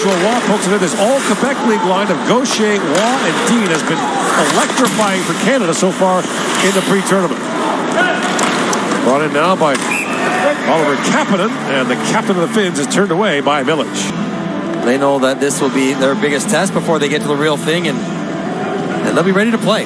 Waugh pokes it in. This all-Quebec League line of Gaucher, Waugh, and Dean has been electrifying for Canada so far in the pre-tournament. Brought in now by Oliver Kapanen, and the captain of the Finns is turned away by Village. They know that this will be their biggest test before they get to the real thing, and they'll be ready to play.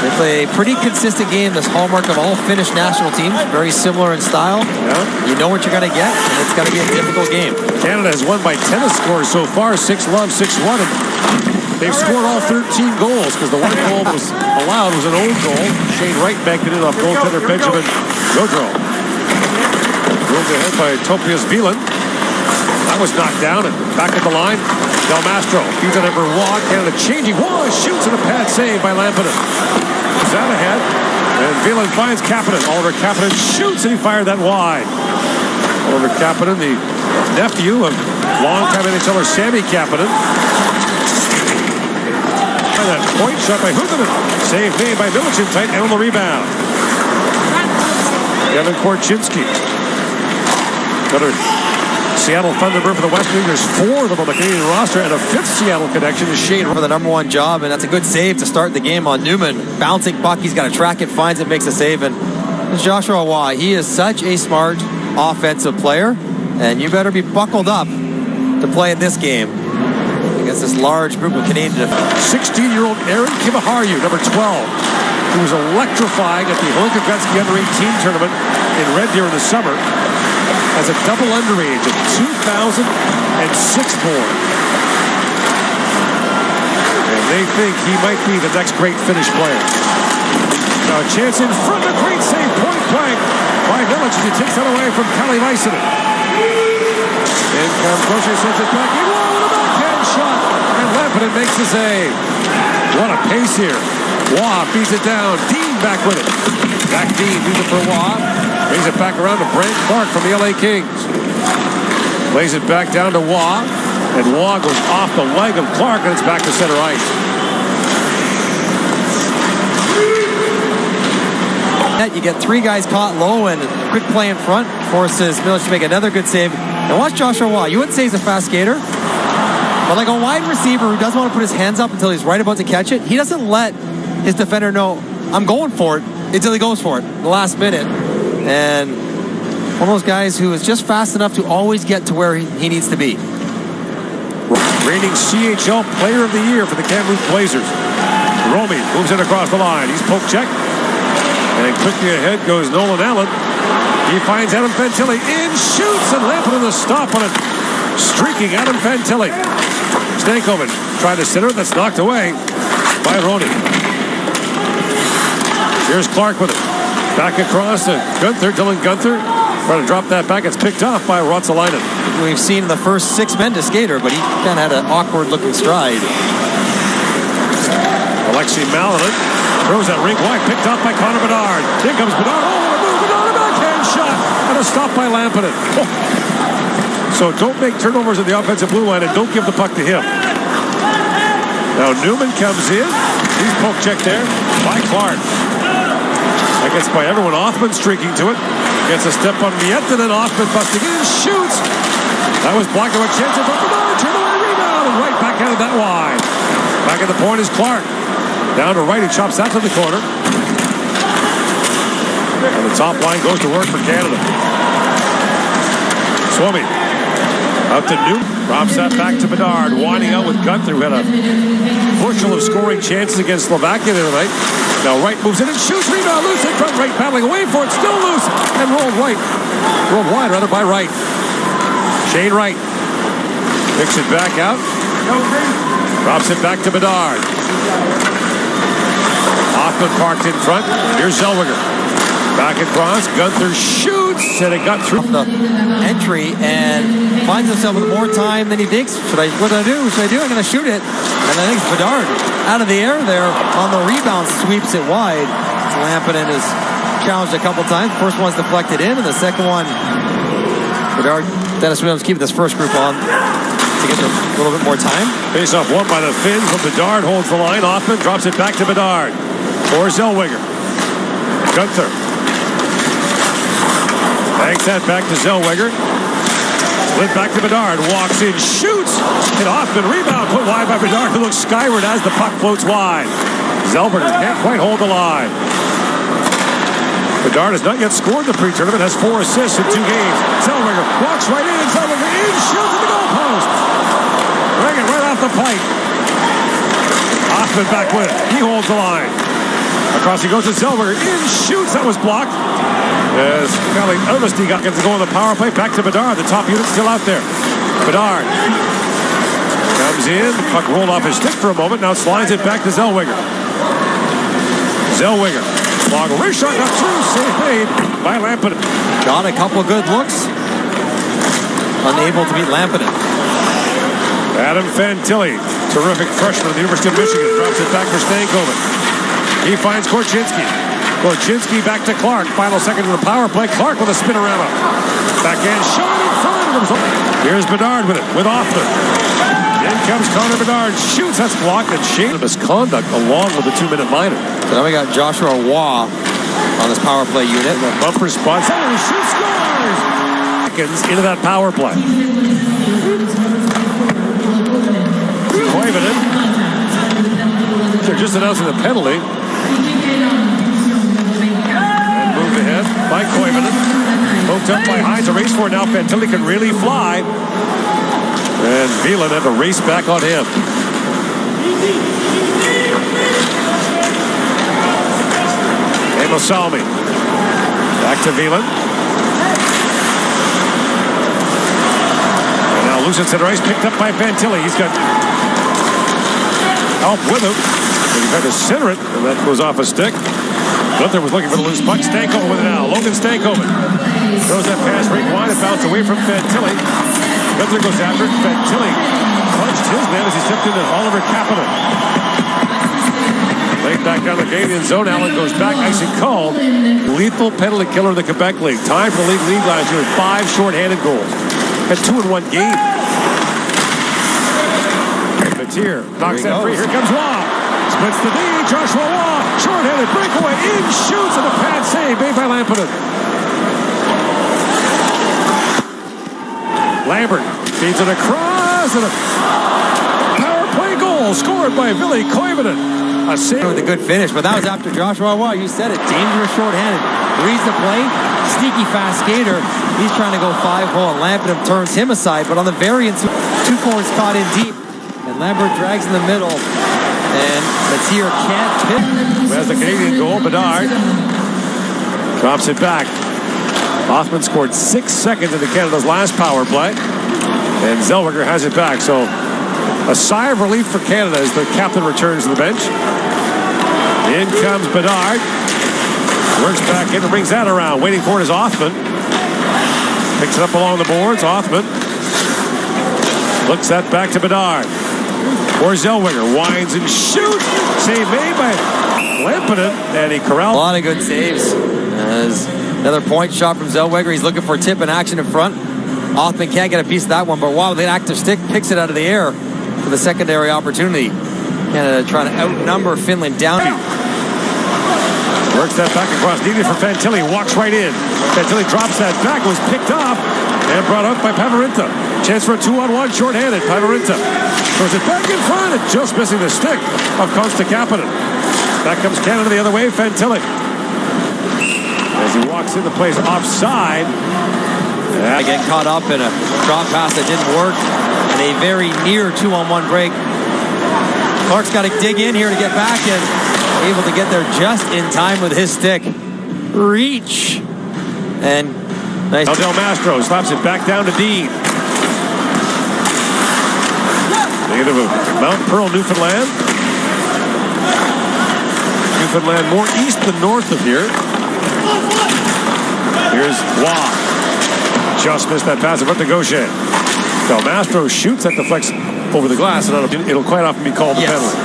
They play a pretty consistent game, this hallmark of all Finnish national teams. Very similar in style. Yeah. You know what you're going to get, and it's going to be a difficult game. Canada has won by tennis scores so far, 6-love, 6-1. They've scored all 13 goals because the one goal was allowed was an own goal. Shane Wright backed it in off goaltender Benjamin Gaudreau. Moved ahead by Topias Wieland. That was knocked down, and back at the line, Del Mastro feeds it over Waugh. Canada changing. Waugh shoots, and a pad save by Lampinen. Is that ahead? And Wieland finds Kapanen. Oliver Kapanen shoots, and he fired that wide. Oliver Kapanen, the nephew of longtime NHLer Sammy Kapanen. And that point shot by Huberman. Save made by Milichin, tight, and on the rebound. Kevin Korchinski. Another Seattle Thunderbird for the West Wing. There's 4 of them on the Canadian roster, and a 5th Seattle connection is Shane for the #1 job, and that's a good save to start the game on Newman. Bouncing puck, he's got to track it, finds it, makes a save, and Joshua Waugh, he is such a smart offensive player, and you better be buckled up to play in this game against this large group of Canadian defenders. 16-year-old Aaron Kiviharju, number 12, who was electrifying at the Holinka Gretzky Under-18 tournament in Red Deer in the summer, as a double underage of 2006 born. And they think he might be the next great Finnish player. Now a chance in front, a great save, point blank by Village as he takes that away from Kalle Väisänen. In comes Gaucher, sends it back in, with a backhand shot, and Lampinen makes the save. What a pace here. Waugh feeds it down, Dean back with it. Back Dean, moves it for Waugh. Brings it back around to Brant Clark from the LA Kings. Lays it back down to Waugh. And Waugh goes off the leg of Clark, and it's back to center ice. You get 3 guys caught low, and quick play in front forces Village to make another good save. And watch Joshua Waugh. You wouldn't say he's a fast skater, but like a wide receiver who doesn't want to put his hands up until he's right about to catch it, he doesn't let his defender know, I'm going for it, until he goes for it the last minute. And one of those guys who is just fast enough to always get to where he needs to be. Reigning CHL Player of the Year for the Kamloops Blazers. Romy moves it across the line. He's poke check. And quickly ahead goes Nolan Allen. He finds Adam Fantilli in, shoots, and Lampinen the stop on it. Streaking Adam Fantilli. Stankoven tried to center. That's knocked away by Roney. Here's Clark with it. Back across to Gunther, Dylan Gunther. Trying to drop that back. It's picked off by Ruotsalainen. We've seen the first 6 men to skater, but he kind of had an awkward-looking stride. Alexei Malinin throws that rink wide, picked off by Connor Bedard. Here comes Bedard. Oh, what a move! Bedard, a backhand shot, and a stop by Lampinen. Oh. So don't make turnovers at the offensive blue line, and don't give the puck to him. Now Newman comes in. He's poke checked there by Clark. That gets by everyone. Othman streaking to it. Gets a step on Miette, and then Othman busting in, shoots. That was blocked by a chance for Bedard. Turn away, rebound, and right back out of that wide. Back at the point is Clark. Down to right, he chops that to the corner. And the top line goes to work for Canada. Suomi out to Newton. Drops that back to Bedard. Winding out with Gunther, who had a bushel of scoring chances against Slovakia the other night. Now Wright moves in and shoots. Rebound loose in front. Wright battling away for it. Still loose. And rolled wide by Wright. Shane Wright picks it back out. Drops it back to Bedard. Hoffman parked in front. Here's Zellweger. Back across. Gunther shoots. And it got through the entry and finds himself with more time than he thinks. What do I do? Should I do? I'm going to shoot it. And I think Bedard out of the air there on the rebound sweeps it wide. Lampinen is challenged a couple times. First one's deflected in, and the second one, Bedard, Dennis Williams keeping this first group on to get a little bit more time. Face off won by the Finns, but Bedard holds the line. Hoffman drops it back to Bedard. For Zellweger. Gunther. Banks that back to Zellweger. Slid back to Bedard. Walks in, shoots. Hit Hoffman. Rebound put wide by Bedard, who looks skyward as the puck floats wide. Zellweger can't quite hold the line. Bedard has not yet scored the pre-tournament, has 4 assists in 2 games. Zellweger walks right in. Zellweger in, shoots at the goalpost. Bring it right off the pipe. Hoffman back with it. He holds the line. Across he goes to Zellweger. In, shoots. That was blocked. As Kelly Elvesty got to go on the power play. Back to Bedard. The top unit still out there. Bedard comes in. The puck rolled off his stick for a moment. Now slides it back to Zellweger. Zellweger. Long wrist shot got through. Save made by Lampinen. Got a couple good looks. Unable to beat Lampinen. Adam Fantilli, terrific freshman at the University of Michigan, drops it back for Stankoven. He finds Korchinski. Korchinski back to Clark. Final second of the power play. Clark with a spinorama. Backhand shot in front. Here's Bedard with it, with Hoffman. In comes Connor Bedard. Shoots. That's blocked and Shane misconduct along with the 2-minute minor. So now we got Joshua Waugh on this power play unit. The bumper spot. Somebody shoots, scores! Seconds into that power play. Koivunen. They're just announcing the penalty. And moved ahead by Koivunen. Poked up by Hines. A race for it now. Fantilli can really fly. And Wieland had to race back on him. Salmi. Back to Wieland. And now loose at center ice, picked up by Fantilli. He's got help with him. He tried to center it, and that goes off a stick. Gunther was looking for the loose puck. Stankoven with it now. Logan Stankoven throws that pass right wide. It bounced away from Fantilli. Gunther goes after it. Fantilli punched his man as he stepped into Oliver Kapanen. Laid back down the Canadian zone. Allen goes back. Icing called. Lethal penalty killer in the Quebec League. Tied for the league last year with 5 shorthanded goals. Had 2 in 1 game. Matier knocks that free. Here comes Waugh. Splits the D. Joshua Waugh. Shorthanded breakaway. In, shoots, and a pad save made by Lampinen. Lambert feeds it across. And a power play goal scored by Ville Koivunen. A save with a good finish, but that was after Joshua Waugh. You said it. Dangerous shorthanded. Reads the play. Sneaky fast skater. He's trying to go 5-hole, and Lampinen turns him aside. But on the variance, 2 forwards caught in deep. And Lambert drags in the middle. And Matier can't hit. As the Canadian goal, Bedard drops it back. Hoffman scored 6 seconds into Canada's last power play. And Zellweger has it back. So a sigh of relief for Canada as the captain returns to the bench. In comes Bedard. Works back in and brings that around. Waiting for it is Hoffman. Picks it up along the boards. Hoffman looks that back to Bedard. Or Zellweger winds and shoots. Save made by Lampinen. And he corralled. A lot of good saves. As another point shot from Zellweger. He's looking for a tip in action in front. Hoffman can't get a piece of that one, but Waugh with an active stick picks it out of the air for the secondary opportunity. Canada trying to outnumber Finland down. Works that back across. Needed for Fantilli. Walks right in. Fantilli drops that back. Was picked up and brought up by Pavarinta. Chance for a 2-on-1 shorthanded. Pavarinta throws it back in front and just missing the stick of Konsta Kapanen. Back comes Canada the other way. Fantilli. As he walks in, the play's offside. I get caught up in a drop pass that didn't work and a very near 2-on-1 break. Clark's got to dig in here to get back and able to get there just in time with his stick. Reach. And nice. Now Del Mastro slaps it back down to Dean. Negative of Mount Pearl, Newfoundland. Newfoundland more east than north of here. Here's Waugh. Just missed that pass in front to Gaucher. Del Mastro shoots that deflects over the glass, and it'll quite often be called a penalty.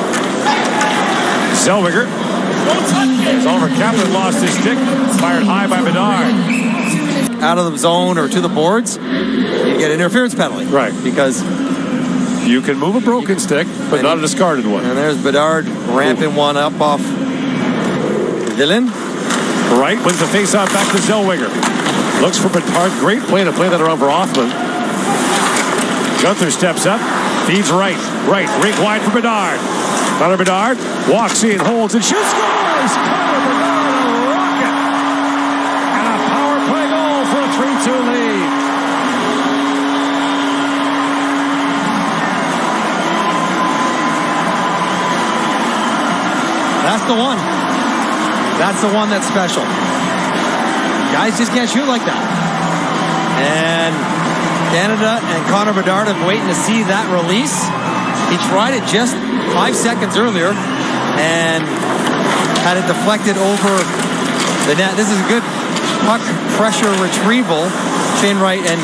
Zellweger. As Oliver Kapanen lost his stick, fired high by Bedard. Out of the zone or to the boards, you get an interference penalty. Right. Because you can move a broken stick, but not a discarded one. And there's Bedard ramping one up off Villain. Right, wins the face-off back to Zellweger. Looks for Bedard. Great play to play that around for Hoffman. Gunther steps up, feeds right, rink wide for Bedard. Connor Bedard walks in, holds and shoots, scores! Connor Bedard, a rocket! And a power play goal for a 3-2 lead. That's the one. That's the one that's special. Guys just can't shoot like that. And Canada and Connor Bedard have waiting to see that release. He tried it just 5 seconds earlier and had it deflected over the net. This is a good puck pressure retrieval. Shane Wright, and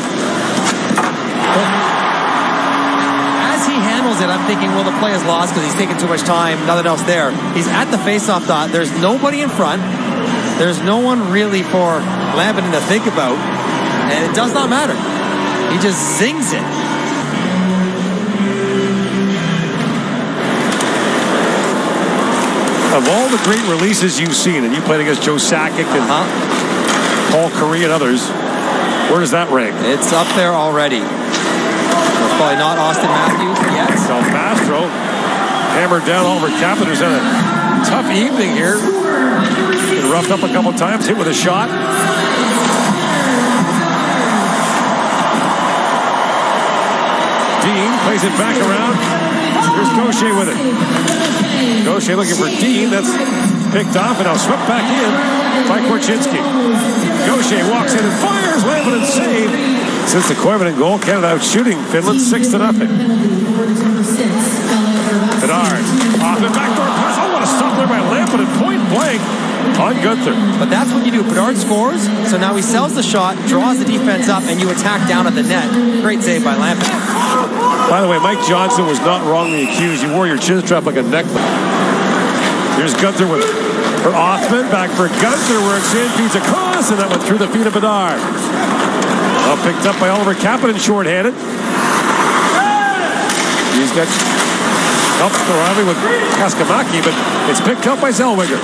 as he handles it, I'm thinking, well, the play is lost because he's taking too much time. Nothing else there. He's at the faceoff dot. There's nobody in front. There's no one really for Lampinen to think about. And it does not matter. He just zings it. Of all the great releases you've seen, and you played against Joe Sakic and Paul Curry and others, where does that rank? It's up there already. It's probably not Austin Matthews yet. Del Mastro hammered down Oliver Kapanen, who's had a tough evening here. Been roughed up a couple times, hit with a shot. Dean plays it back around. Here's Gaucher with it. Gaucher looking for Dean. That's picked off and now swept back in by Korchinski. Gaucher walks in and fires. Lampinen save. Since the Koivunen goal, Canada out shooting Finland 6-0. Bedard off the backdoor pass. Oh, what a stop there by Lampinen, point blank on Gunther. But that's what you do. Bedard scores, so now he sells the shot, draws the defense up, and you attack down at the net. Great save by Lampinen. By the way, Mike Johnson was not wrongly accused. You wore your chin strap like a necklace. Here's Gunther with it. For Othman, back for Gunther, works in, feeds across, and that went through the feet of Bedard. Well, picked up by Oliver Kapanen, short-handed. He's got help arriving with Kaskamaki, but it's picked up by Zellweger.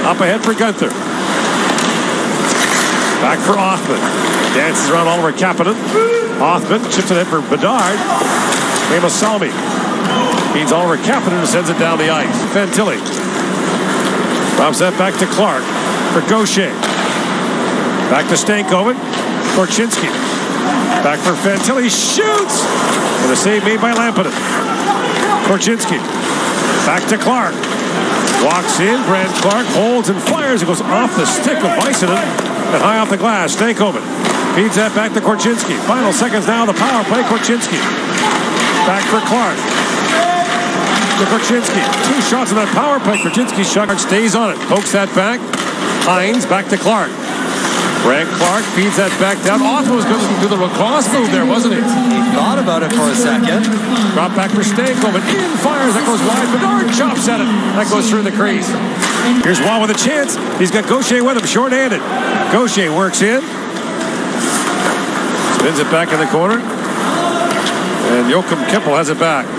Up ahead for Gunther. Back for Othman. Dances around Oliver Kapanen. Othman chips it in for Bedard. Salmi feeds Oliver Kapanen and sends it down the ice. Fantilli drops that back to Clark for Gaucher. Back to Stankoven. Korchinski. Back for Fantilli. Shoots! And a save made by Lampinen. Korchinski. Back to Clark. Walks in. Brand Clark holds and fires. It goes off the stick of Väisänen and high off the glass. Stankoven feeds that back to Korchinski. Final seconds now. The power play. Korchinski. Back for Clark. To Korchinski. 2 shots on that power play. Korchinski's shot stays on it. Pokes that back. Hines back to Clark. Brand Clark feeds that back down. Othman was going to do the lacrosse move there, wasn't he? He thought about it for a second. Drop back for Stankoven. In fires. That goes wide. Bedard chops at it. That goes through the crease. Here's Waugh with a chance. He's got Gaucher with him, short-handed. Gaucher works in. Spins it back in the corner. And Joachim Kimpel has it back.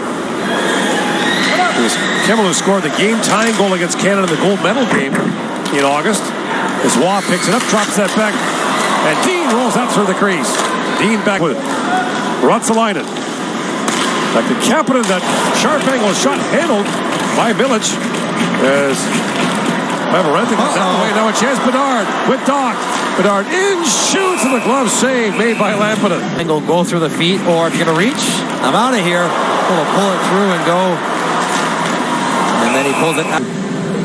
It was Kimmel who scored the game-tying goal against Canada in the gold medal game in August. As Waugh picks it up, drops that back, and Dean rolls out through the crease. Dean back with it. Ruotsalainen. Back to Kapanen, that sharp angle shot handled by Milic. As Pavarente goes that way. Now a chance, Bedard with Doc. Bedard in, shoots, and the glove save made by Lampinen. Angle go through the feet, or if you're going to reach, I'm out of here. Pull it through and go. And then he pulls it out.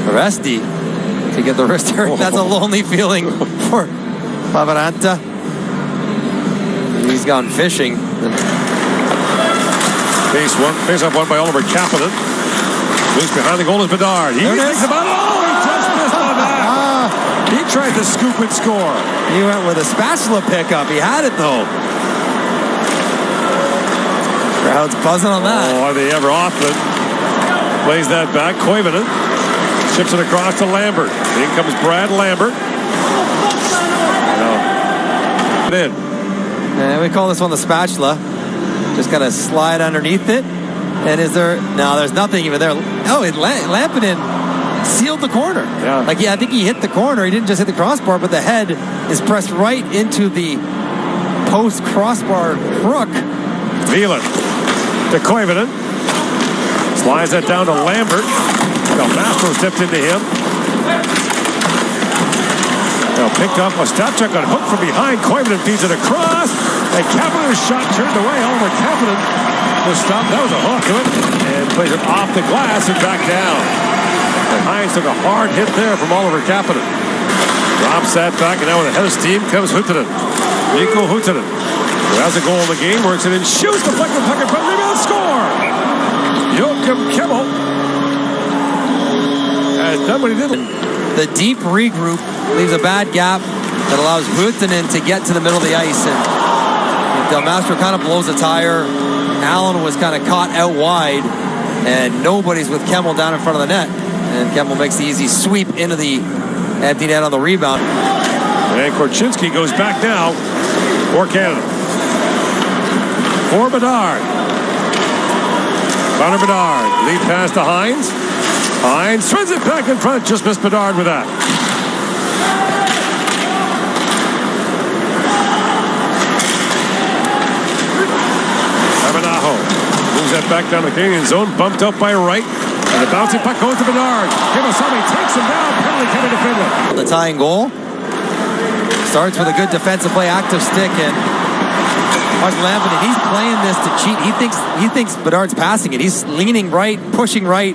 Resti to get the wrist hurt. That's a lonely feeling for Pavaranta. He's gone fishing. Face off one by Oliver Kapanen. Moves behind the goal is Bedard. He thinks about it. Oh, he just missed on that. He tried to scoop and score. He went with a spatula pickup. He had it though. Crowd's buzzing on that. Oh, are they ever off it? Plays that back. Koivunen chips it across to Lambert. In comes Brad Lambert. And we call this one the spatula. Just gotta slide underneath it. And is there? No, there's nothing even there. Oh, Lampinen sealed the corner. Yeah. Like, I think he hit the corner. He didn't just hit the crossbar, but the head is pressed right into the post crossbar crook. It's Wheeler to Koivunen. Slides that down to Lambert. Now Mastro stepped into him. Now picked up. Ostapchuk got hooked from behind. Koivunen feeds it across. And Kapanen's shot turned away. Oliver Kapanen was stopped. That was a hook to it. And plays it off the glass and back down. And Hines took a hard hit there from Oliver Kapanen. Drops that back, and now with a head of steam comes Huuhtanen. Mikko Huuhtanen, who has a goal in the game, works it in, shoots, deflected puck in front, rebound, score! Joakim Kemmel has done what he did. The deep regroup leaves a bad gap that allows Huuhtanen to get to the middle of the ice, and Del Mastro kind of blows a tire. Allen was kind of caught out wide, and nobody's with Kemmel down in front of the net, and Kemmel makes the easy sweep into the empty net on the rebound. And Korchinski goes back now for Canada. For Bedard. Connor Bedard. Lead pass to Hines. Hines throws it back in front. Just missed Bedard with that. Abanaho moves that back down the Canadian zone. Bumped up by Wright. And the bouncing puck goes to Bedard. Kimasami takes him down. Penalty coming to Finland. The tying goal starts with a good defensive play, active stick, and Mark Lampinen, he's playing this to cheat. He thinks Bedard's passing it. He's leaning right, pushing right.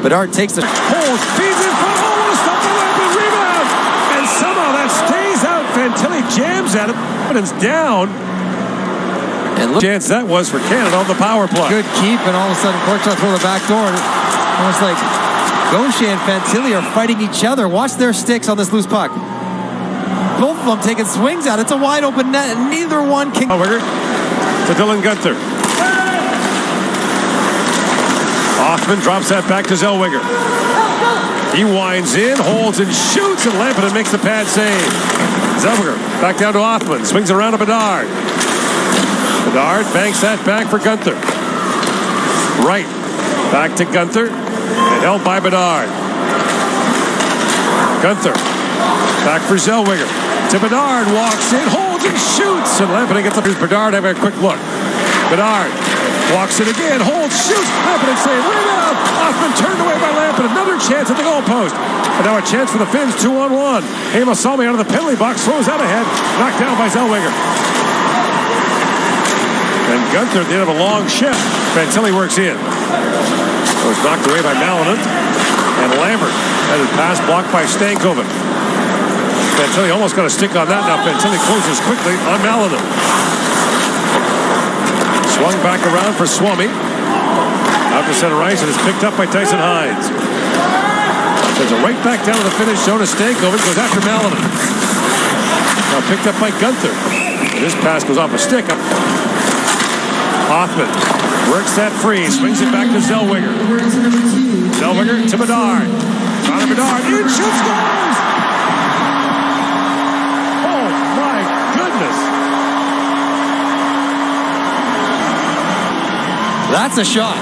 Bedard takes the hold, feeds in front. Oh, what a stop by Lampinen. Rebound. And somehow that stays out. Fantilli jams at him. It's down. And look, chance that was for Canada on the power play. Good keep, and all of a sudden Korchinski through the back door. Almost like Gaucher and Fantilli are fighting each other. Watch their sticks on this loose puck. Both of them taking swings at it. It's a wide open net, and neither one can. To Dylan Guenther. Hoffman drops that back to Zellweger. He winds in, holds and shoots, and Lampinen makes the pad save. Zellweger back down to Hoffman. Swings around to Bedard. Bedard banks that back for Guenther. Right. Back to Guenther. And held by Bedard. Guenther. Back for Zellweger. To Bedard. Walks in. Holds and shoots. And Lampinen gets up. Here's Bedard having a quick look. Bedard. Walks in again. Holds. Shoots. Lampinen save. Rebound. Hoffman turned away by Lampinen. Another chance at the goalpost. And now a chance for the Finns. 2-on-1. Heimosalmi out of the penalty box. Throws that ahead. Knocked down by Zellweger. And Guenther at the end of a long shift. Fantilli works in. It was knocked away by Malinen. And Lambert had his pass blocked by Stankoven. Fantilli almost got a stick on that. Now Fantilli closes quickly on Malinen. Swung back around for Suomi. Out to center ice, and it's picked up by Tyson Hines. Sends it right back down to the finish zone. Stankoven goes after Malinen. Now picked up by Guenther. This pass goes off a stick. Hoffman works that free, swings it back to Zellweger. Zellweger to Bedard. Connor Bedard, in, shoots, scores! Oh my goodness! That's a shot.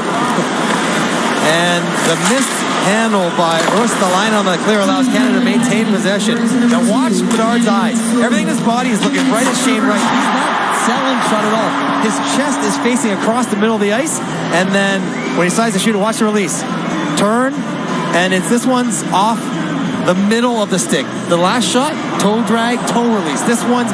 And the missed handle by Ristolainen on the clear allows Canada to maintain possession. Now watch Bedard's eyes. Everything in his body is looking right at Shane Wright. He's not selling shot at all. His chest is facing across the middle of the ice, and then when he decides to shoot it, watch the release. Turn, and this one's off the middle of the stick. The last shot, toe drag, toe release. This one's